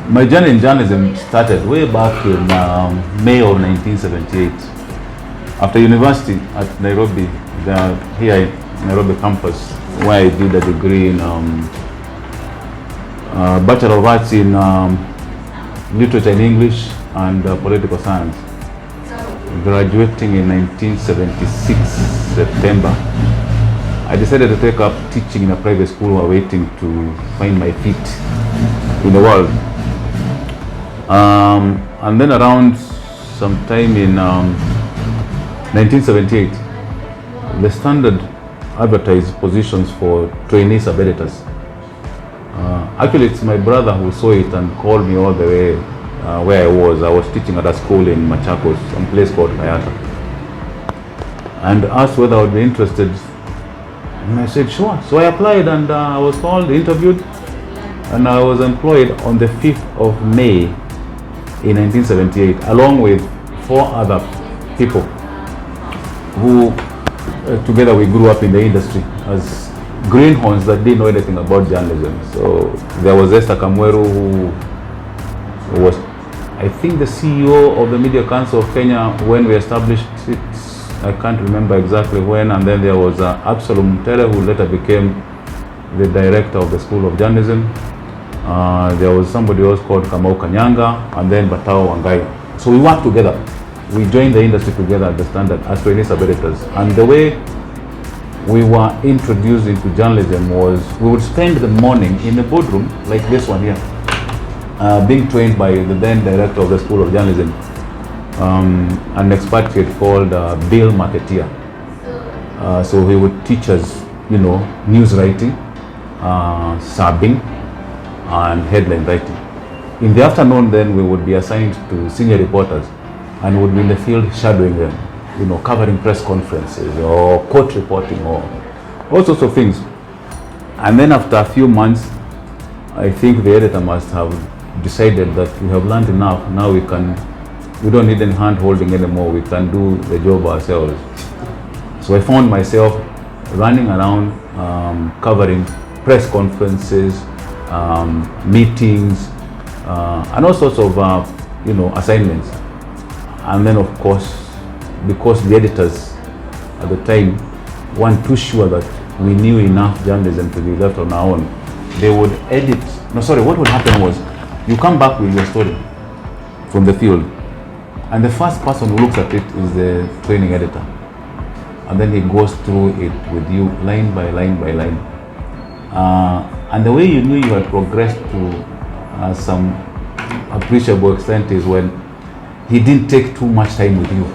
My journey in journalism started way back in May of 1978. After university at Nairobi, here in Nairobi campus, where I did a degree in Bachelor of Arts in Literature and English and Political Science. Graduating in 1976 September, I decided to take up teaching in a private school while waiting to find my feet in the world. And then around sometime in 1978, the Standard advertised positions for trainee sub-editors. Actually, it's my brother who saw it and called me all the way where I was. I was teaching at a school in Machakos, some place called Kayata, and asked whether I would be interested. And I said, sure. So I applied and I was called, interviewed, and I was employed on the 5th of May in 1978, along with 4 other people who together we grew up in the industry as greenhorns that didn't know anything about journalism. So there was Esther Kamweru, who was, I think, the CEO of the Media Council of Kenya when we established it. I can't remember exactly when. And then there was Absalom Mutere, who later became the director of the School of Journalism. There was somebody else called Kamau Kanyanga, and then Batao Wangai. So we worked together. We joined the industry together at the Standard as trainee sub-editors. And the way we were introduced into journalism was we would spend the morning in the boardroom, like this one here, being trained by the then director of the School of Journalism, an expatriate called Bill Marketeer. So he would teach us, news writing, subbing, and headline writing. In the afternoon, then we would be assigned to senior reporters and would be in the field shadowing them, covering press conferences or court reporting or all sorts of things. And then after a few months, I think the editor must have decided that we have learned enough. Now we don't need any hand holding anymore. We can do the job ourselves. So I found myself running around covering press conferences, meetings, and all sorts of assignments. And then, of course, because the editors at the time weren't too sure that we knew enough journalism to be left on our own, they would edit. What would happen was, you come back with your story from the field, and the first person who looks at it is the training editor. And then he goes through it with you line by line by line. And the way you knew you had progressed to some appreciable extent is when he didn't take too much time with you.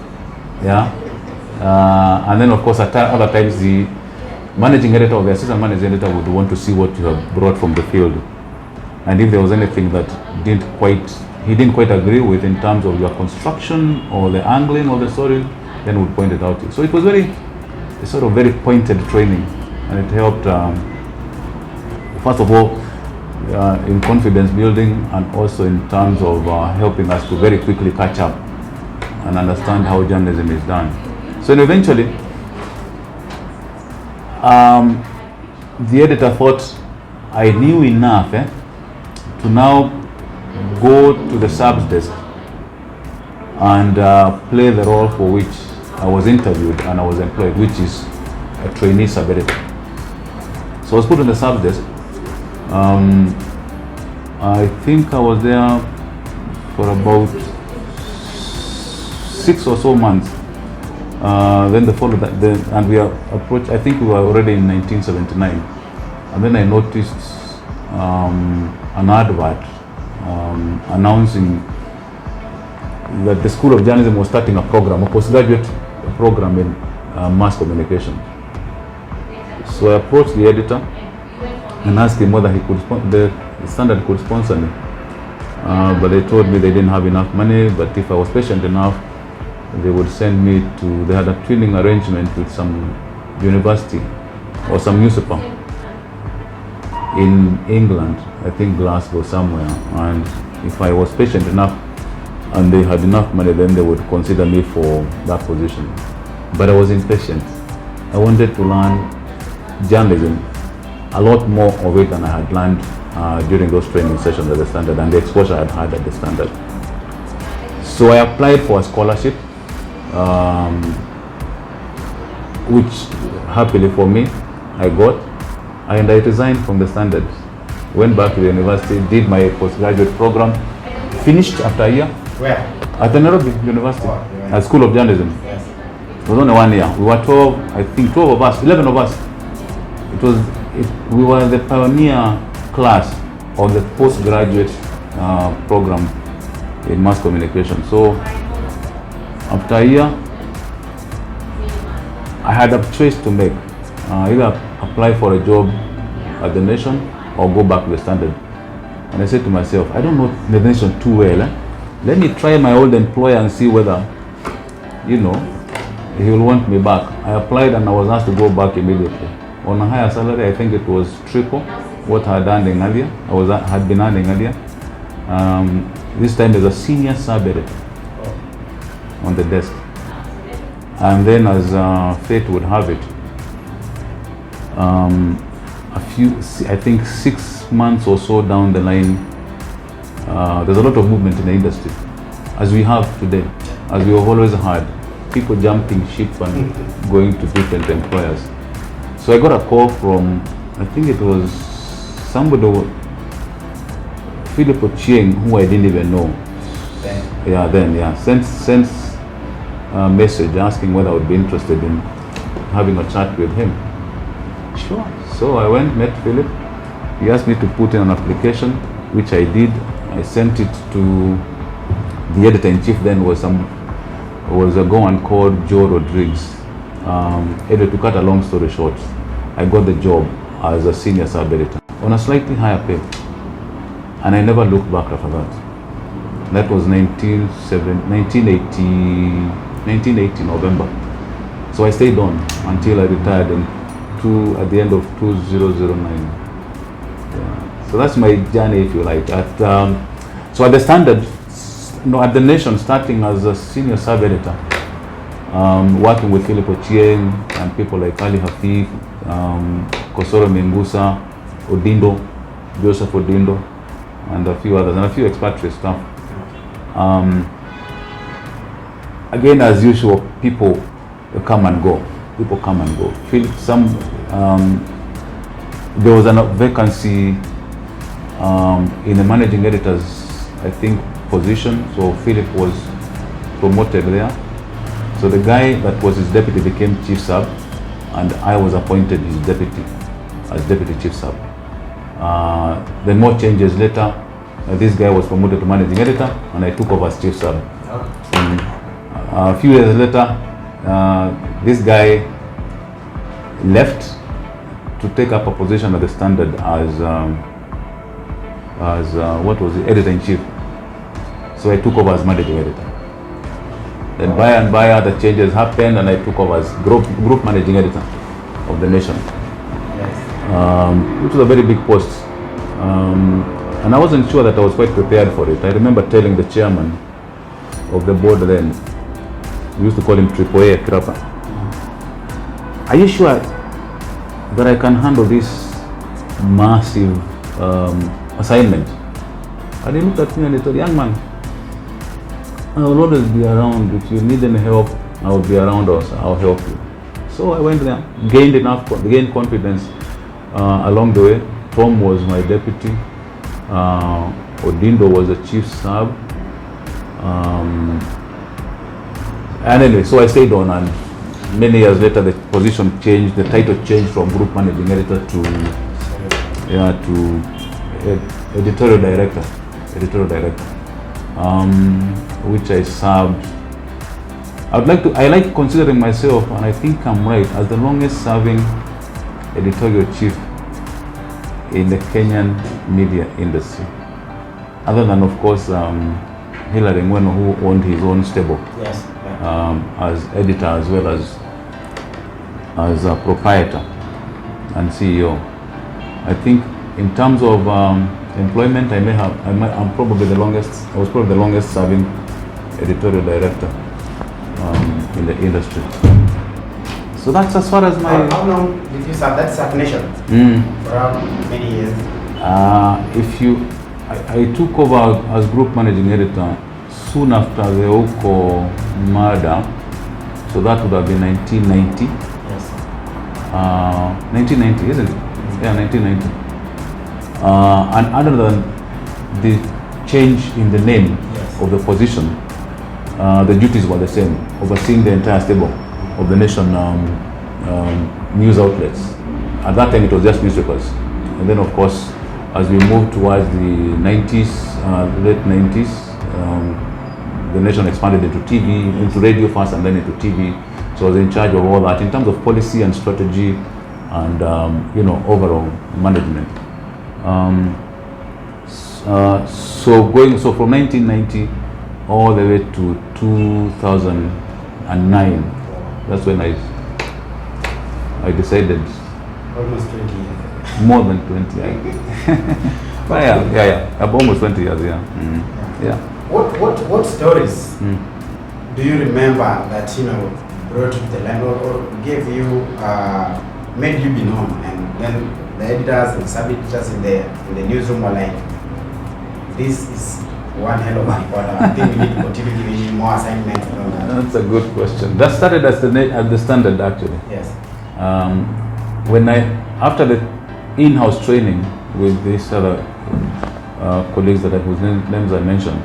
And then, of course, at other times, the managing editor or the assistant managing editor would want to see what you have brought from the field. And if there was anything that he didn't quite agree with in terms of your construction or the angling of the story, then would point it out to you. So it was very pointed training, and it helped, first of all, in confidence building, and also in terms of helping us to very quickly catch up and understand how journalism is done. So eventually, the editor thought I knew enough to now go to the subs desk and play the role for which I was interviewed and I was employed, which is a trainee sub-editor. So I was put on the subs desk. I think I was there for about 6 or so months. Then the following, and we are approached. I think we were already in 1979, and then I noticed an advert announcing that the School of Journalism was starting a program, a postgraduate program in mass communication. So I approached the editor and asked him whether he could the Standard could sponsor me. But they told me they didn't have enough money, but if I was patient enough, they would send me to, they had a training arrangement with some university or some newspaper in England, I think Glasgow somewhere, and if I was patient enough and they had enough money, then they would consider me for that position. But I was impatient. I wanted to learn journalism, a lot more of it than I had learned during those training sessions at the Standard and the exposure I had had at the Standard. So I applied for a scholarship, which happily for me, I got, and I resigned from the Standard. Went back to the university, did my postgraduate program, finished after a year. Where? At the Nairobi University, at School of Journalism. Yes. It was only 1 year. We were 12, I think 12 of us, 11 of us. We were the pioneer class of the postgraduate program in mass communication. So after a year, I had a choice to make. Either apply for a job at the Nation or go back to the Standard. And I said to myself, I don't know the Nation too well. Let me try my old employer and see whether, he will want me back. I applied and I was asked to go back immediately. On a higher salary, I think it was triple what I had earning earlier. Had been earning earlier. This time as a senior sub-editor on the desk. And then as fate would have it, I think 6 months or so down the line, there's a lot of movement in the industry, as we have today, as we have always had, people jumping ship and going to different employers. So I got a call from, I think it was somebody, Philip Ochieng, who I didn't even know. Sent a message asking whether I would be interested in having a chat with him. Sure. So I went, met Philip. He asked me to put in an application, which I did. I sent it to the editor-in-chief then was a Goan called Joe Rodriguez. To cut a long story short, I got the job as a senior sub-editor on a slightly higher pay. And I never looked back after that. That was 1980 November. So I stayed on until I retired at the end of 2009. So that's my journey, if you like. So at the Standard, at the Nation, starting as a senior sub-editor, working with Philip Ochieng and people like Ali Hafif, Kosoro Mingusa, Joseph Odindo, and a few others, and a few expatriate staff. Again, as usual, people come and go. There was a vacancy in the managing editor's, I think, position. So Philip was promoted there. So the guy that was his deputy became chief sub, and I was appointed his deputy as deputy chief sub. Then more changes later. This guy was promoted to managing editor, and I took over as chief sub. A few years later, this guy left to take up a position at the Standard as editor-in-chief. So I took over as managing editor. Then by other changes happened, and I took over as group managing editor of the Nation, which was a very big post. And I wasn't sure that I was quite prepared for it. I remember telling the chairman of the board then, we used to call him AAA Krapa, are you sure that I can handle this massive assignment? And he looked at me and he said, young man, I will always be around. If you need any help, I will be around us. I'll help you. So I went there, gained confidence along the way. Tom was my deputy. Odindo was the chief sub. And anyway, so I stayed on, and many years later the position changed, the title changed from group managing editor to editorial director, which I served. I like considering myself, and I think I'm right, as the longest serving editorial chief in the Kenyan media industry. Other than, of course, Hilary Mweno, who owned his own stable. Yes. As editor as well as a proprietor and CEO. I think in terms of employment, I'm probably the longest. I was probably the longest serving editorial director in the industry. So that's as far as my. How long did you serve? That's Nation. For how many years? I took over as group managing editor soon after the Oko murder, so that would have been 1990. Yes. 1990, isn't it? Yeah, 1990. And other than the change in the name of the position, the duties were the same, overseeing the entire stable of the nation news outlets. At that time, it was just newspapers. And then, of course, as we moved towards the 90s, late 90s, the nation expanded into TV, into radio first and then into TV. So I was in charge of all that in terms of policy and strategy and, overall management. So from 1990 all the way to 2009, that's when I decided. Almost 20 years. More than 20, yeah. Almost 20 years, yeah. Yeah. What stories do you remember that brought you to the line or gave you made you be known, and then the editors and sub-editors in the newsroom were like, this is one hell of a reporter. I think we need to continue giving you more assignments. That's a good question. That started at the Standard, actually. Yes. After the in-house training with these other colleagues whose names I mentioned,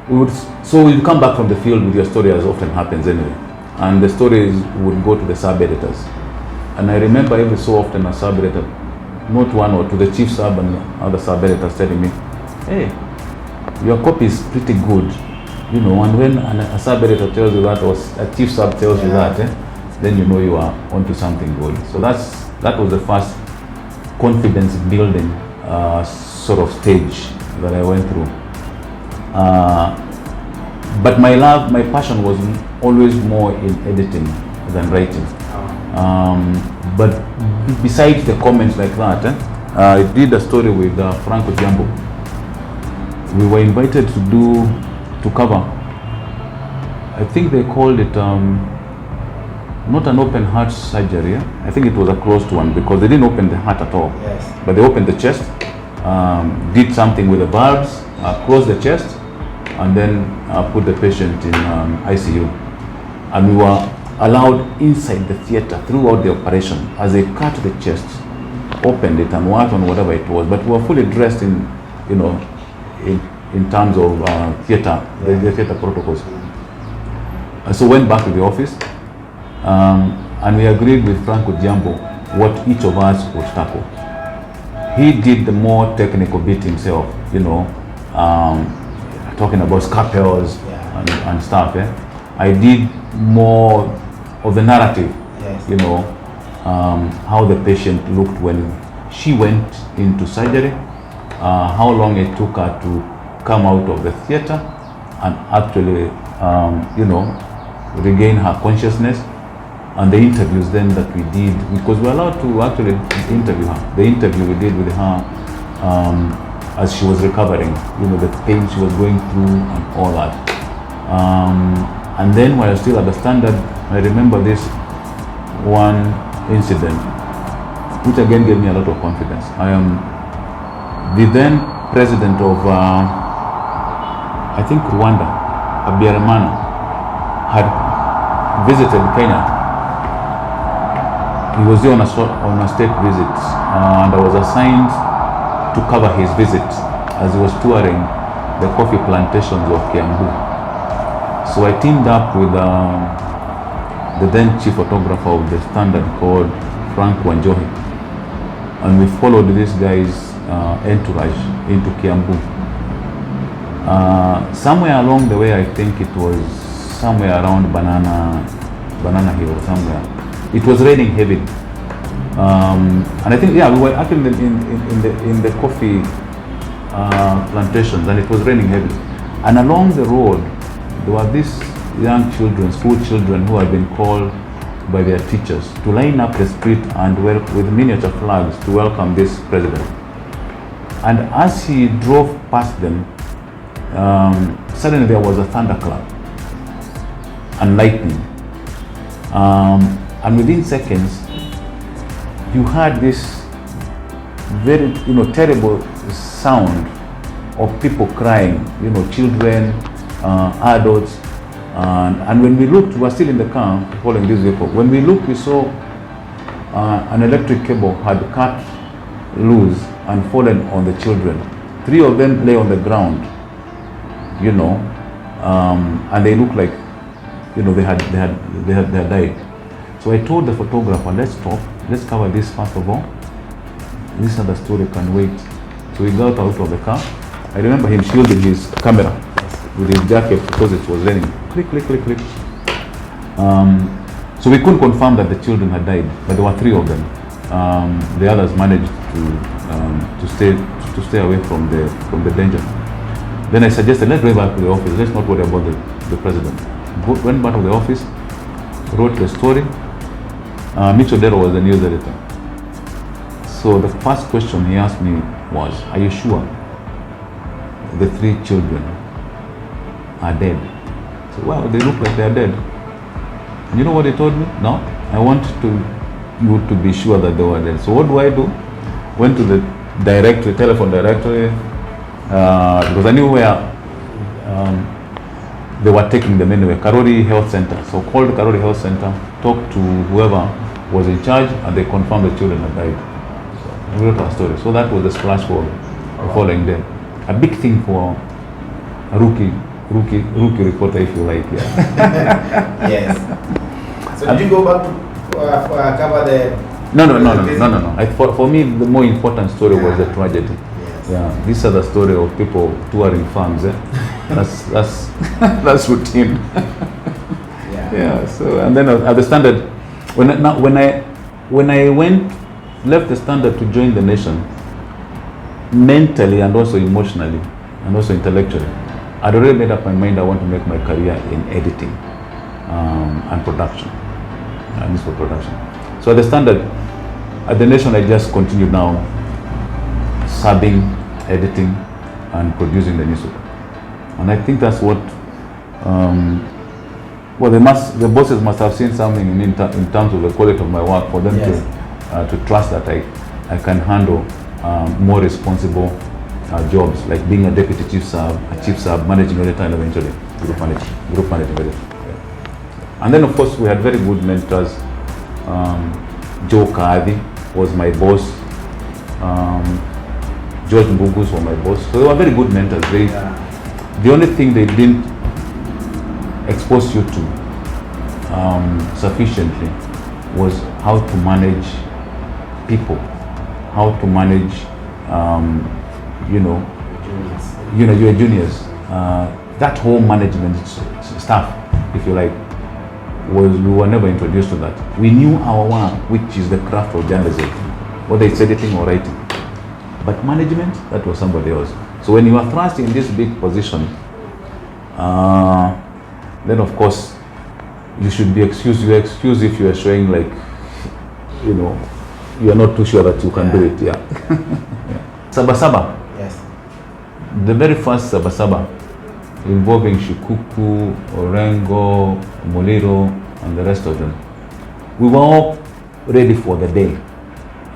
we'd come back from the field with your story, as often happens anyway, and the stories would go to the sub-editors. And I remember every so often a sub-editor, not one or two, the chief sub and other sub-editors telling me, hey, your copy is pretty good, and when a sub-editor tells you that, or a chief sub tells you that, then you are onto something good. So that was the first confidence building sort of stage that I went through. But my passion was always more in editing than writing. But besides the comments like that, I did a story with Franco Jambo. We were invited to cover, I think they called it not an open heart surgery. I think it was a closed one because they didn't open the heart at all. Yes. But they opened the chest, did something with the valves, closed the chest, and then put the patient in ICU. And we were allowed inside the theater throughout the operation as they cut the chest, opened it and worked on whatever it was. But we were fully dressed in terms of theater, the theater protocols. So went back to the office. And we agreed with Franco Jambo what each of us would tackle. He did the more technical bit himself, talking about scalpels and stuff. I did more of the narrative, how the patient looked when she went into surgery, how long it took her to come out of the theater and actually, regain her consciousness. And the interviews then that we did, because we were allowed to actually interview her. The interview we did with her as she was recovering, the pain she was going through and all that. And then while I was still at the Standard, I remember this one incident, which again gave me a lot of confidence. I am the then president of, I think Rwanda, Habyarimana, had visited Kenya. He was there on a state visit, and I was assigned to cover his visit as he was touring the coffee plantations of Kiambu. So I teamed up with the then chief photographer of the Standard called Frank Wangethi, and we followed this guy's entourage into Kiambu. Somewhere along the way, I think it was somewhere around Banana Hill or somewhere. It was raining heavy, and I think we were actually in the coffee plantations, and it was raining heavy. And along the road, there were these young children, school children, who had been called by their teachers to line up the street and with miniature flags to welcome this president. And as he drove past them, suddenly there was a thunderclap and lightning. And within seconds, you had this very, terrible sound of people crying, children, adults. And when we looked, we were still in the car following this vehicle. When we looked, we saw an electric cable had cut loose and fallen on the children. 3 of them lay on the ground, and they looked like, they had died. So I told the photographer, let's stop, let's cover this first of all. This other story can wait. So we got out of the car. I remember him shielding his camera with his jacket because it was raining. Click, click, click, click. So we couldn't confirm that the children had died, but there were 3 of them. The others managed to stay away from the danger. Then I suggested, let's drive back to the office. Let's not worry about the president. Went back to the office, wrote the story. Mitch Odero was the news editor. So the first question he asked me was, are you sure the 3 children are dead? So, well, they look like they are dead. And you know what he told me? No, I want you to be sure that they were dead. So what do? Went to the telephone directory, because I knew where they were taking them anyway, Karori Health Center. So called Karori Health Center, talked to whoever was in charge, and they confirmed the children had died. So we wrote our story. So that was the splash for the following day. A big thing for a rookie reporter, if you like. Yeah. Yes. So did you go back to cover the? No. For me, the more important story was the tragedy. Yes. Yeah, this is the story of people touring farms. That's routine. Yeah. So and then at the Standard, when I left the Standard to join the Nation, mentally and also emotionally and also intellectually, I'd already made up my mind I want to make my career in editing and production, newspaper production. So at the Standard, at the Nation, I just continued now subbing, editing, and producing the newspaper. And I think that's what, the bosses must have seen something in terms of the quality of my work for them to trust that I can handle more responsible jobs, like being a deputy chief sub, a chief sub, managing editor, and eventually group managing editor. Yeah. And then of course we had very good mentors. Joe Kaadi was my boss. George Mbugus was my boss. So they were very good mentors. The only thing they didn't expose you to sufficiently was how to manage people, how to manage your juniors. That whole management stuff, if you like, we were never introduced to that. We knew our work, which is the craft of journalism, whether it's editing or writing. But management, that was somebody else. So when you are thrust in this big position, then of course you should be excused. You're excused if you are showing like, you are not too sure that you can do it. Yeah. Sabasaba. Yes. The very first Sabasaba, involving Shikuku, Orengo, Muliro, and the rest of them. We were all ready for the day,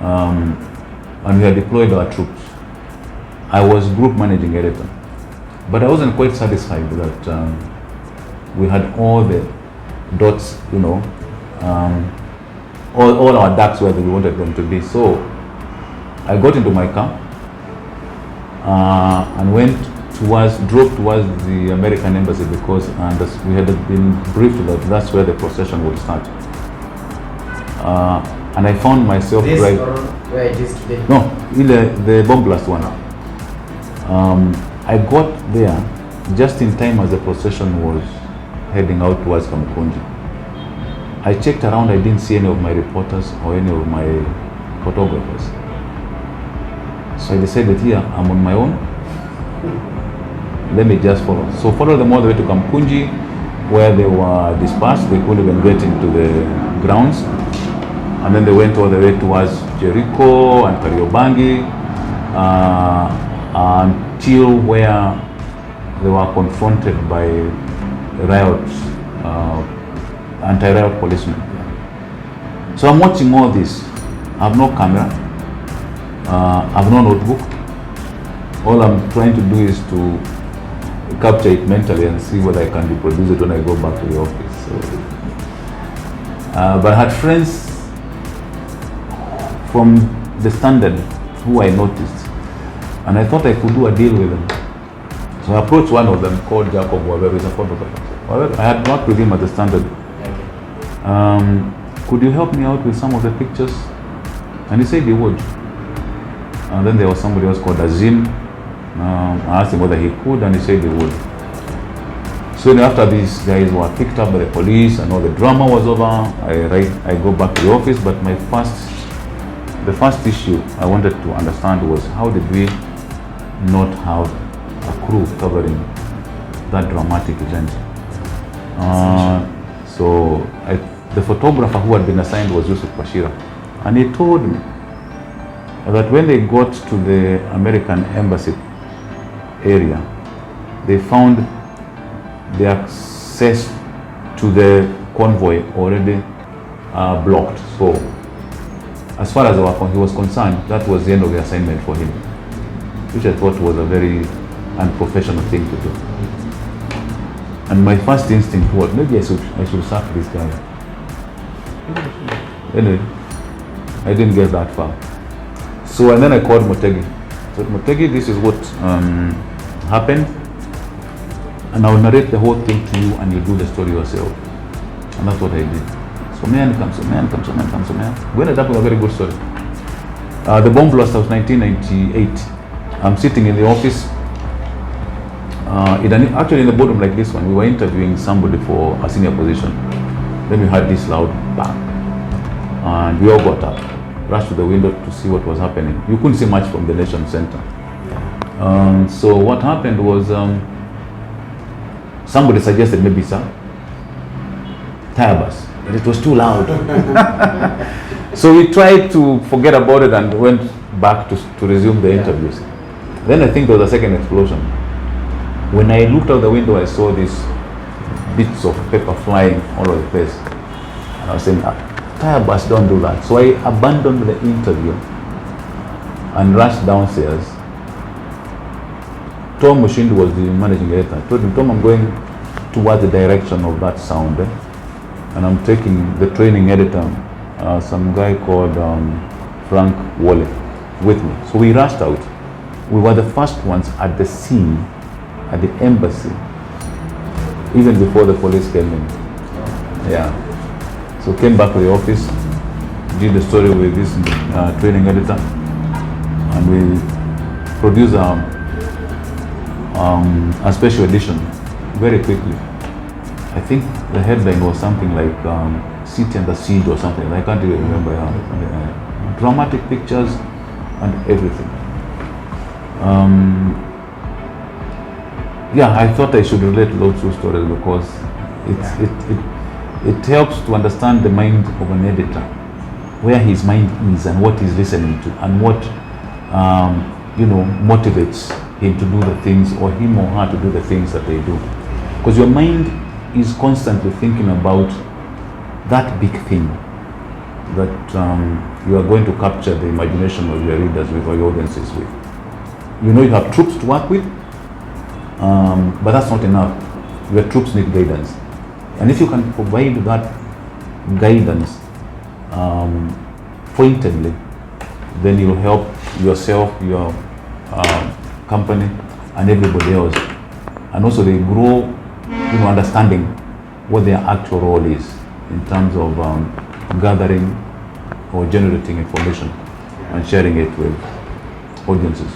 and we had deployed our troops. I was group managing editor, but I wasn't quite satisfied that we had all the dots, all our ducks where we wanted them to be. So I got into my car and drove towards the American embassy because we had been briefed that that's where the procession would start. And I found myself driving. Where it is today? No, in the bomb blast one. I got there just in time as the procession was heading out towards Kamukunji. I checked around, I didn't see any of my reporters or any of my photographers. So I decided here, I'm on my own. Let me just follow. So follow them all the way to Kamkunji, where they were dispersed. They couldn't even get into the grounds. And then they went all the way towards Jericho and Kariobangi until where they were confronted by riots, anti-riot policemen. So I'm watching all this. I have no camera. I've no notebook. All I'm trying to do is to capture it mentally and see whether I can reproduce it when I go back to the office. So, but I had friends from the Standard who I noticed, and I thought I could do a deal with them. So I approached one of them called Jacob Waweru, who is a photographer. Waweru, I had worked with him at the Standard. Could you help me out with some of the pictures? And he said he would. And then there was somebody else called Azim. I asked him whether he could, and he said he would. Soon after these guys were picked up by the police and all the drama was over, I go back to the office, but the first issue I wanted to understand was how did we not have a crew covering that dramatic event? So the photographer who had been assigned was Yusuf Bashira, and he told me that when they got to the American embassy area, they found the access to the convoy already blocked. So as far as he was concerned, that was the end of the assignment for him, which I thought was a very unprofessional thing to do. And my first instinct was, maybe I should sack this guy. Anyway, I didn't get that far. So, and then I called Motegi. I said, Motegi, this is what happened, and I'll narrate the whole thing to you, and you do the story yourself. And that's what I did. So man comes. We ended up with a very good story. The bomb blast was 1998. I'm sitting in the office. Actually in a boardroom like this one, we were interviewing somebody for a senior position. Then we heard this loud bang. And we all got up, rushed to the window to see what was happening. You couldn't see much from the Nation Center. So what happened was somebody suggested maybe it's a tire bus, but it was too loud. So we tried to forget about it and went back to resume the interviews. Then I think there was a second explosion. When I looked out the window, I saw these bits of paper flying all over the place. And I was saying, tire bus, don't do that. So I abandoned the interview and rushed downstairs. Tom Mushindu was the managing editor. I told him, Tom, I'm going towards the direction of that sound. And I'm taking the training editor, some guy called Frank Wally, with me. So we rushed out. We were the first ones at the scene, at the embassy, even before the police came in. Yeah. So came back to the office, did the story with this training editor, and we produced a special edition very quickly. I think the headline was something like City and the Siege or something. I can't even remember. Dramatic pictures and everything. Yeah, I thought I should relate those two stories because it helps to understand the mind of an editor, where his mind is and what he's listening to and what motivates him to do the things, or him or her to do the things that they do. Because your mind is constantly thinking about that big thing that you are going to capture the imagination of your readers with, or your audiences with. You know you have troops to work with, but that's not enough. Your troops need guidance. And if you can provide that guidance pointedly, then you'll help yourself, your company, and everybody else. And also they grow understanding what their actual role is in terms of gathering or generating information and sharing it with audiences.